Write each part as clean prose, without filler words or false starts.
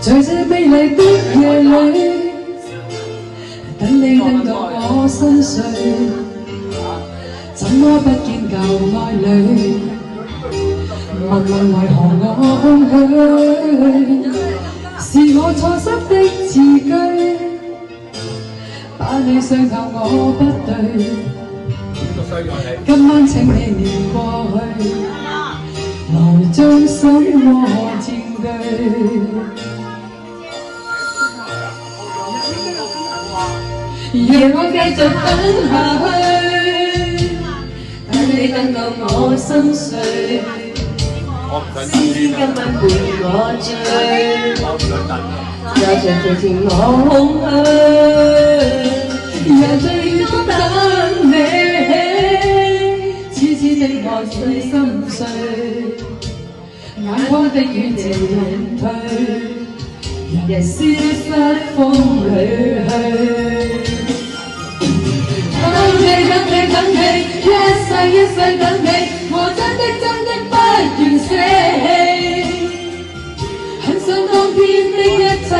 在這美麗的夜裏，等你等到我心碎，怎麼不見舊愛侶？問問為何我空虛？是我錯失的字句，把你傷透我不對。今晚請你念過去，來將心窩佔據。讓我繼續等下去，等你等到我心碎，先知今晚陪我醉，也像最前我空虛，也最多等你，痴痴的愛碎心碎，眼眶的雨漸隱退，人消失風裏去。等你，一世一世等你，我真的不願捨棄，很想當天的一切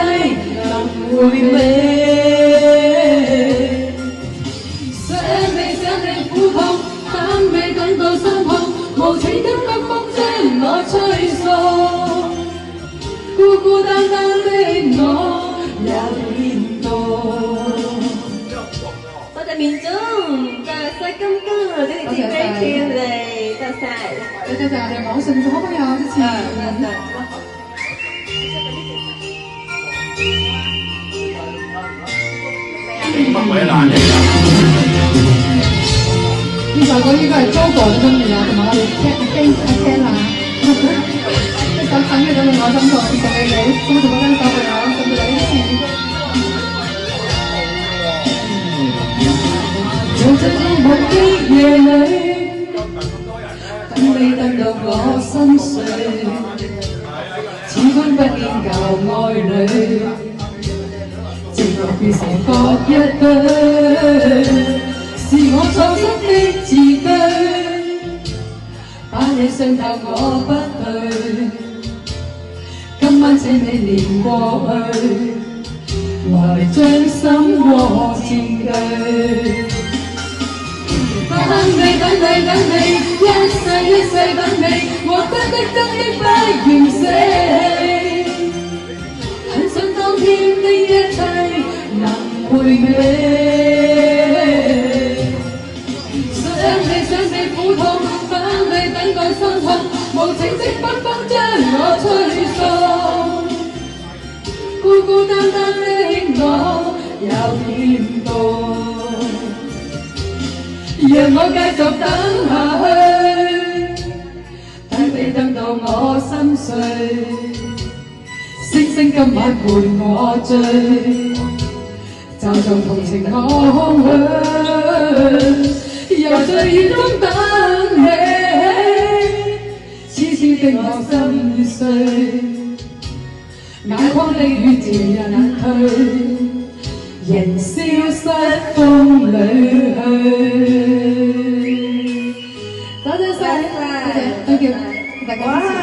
能回味。想你苦痛，等你等到心痛，無情的北風將我吹送，孤孤單單的我有點多。多謝面總，多謝金金，多謝 thank you 你哋，多謝。多謝我哋網上嘅好朋友支持。乜鬼爛嚟㗎？呢首歌應該係 Jogo 都中意啊，同埋我哋聽啊。呢首等嘅等你我心痛，送俾你，送俾嗰間小朋友，送俾你一次。在這寂寞的夜裏，等你等到我心碎，始終不見舊愛侶，寂寞變成各一堆，是我錯失的字句，把你傷透我不對，今晚請你念過去，來將心窩佔據。等你，一世一世等你，我真的不願捨棄，很想當天的一切能回味。想你苦痛，等你等到心痛，無情的北風將我吹送，孤孤單單的我有點多。讓我繼續等下去，等你等到我心碎，星星今晚陪我醉，就像同情我空虛，由最遠中等你，痴痴的我心碎，眼眶的雨漸隱退。人消失風裏去。多謝晒，多謝，多謝大家支持。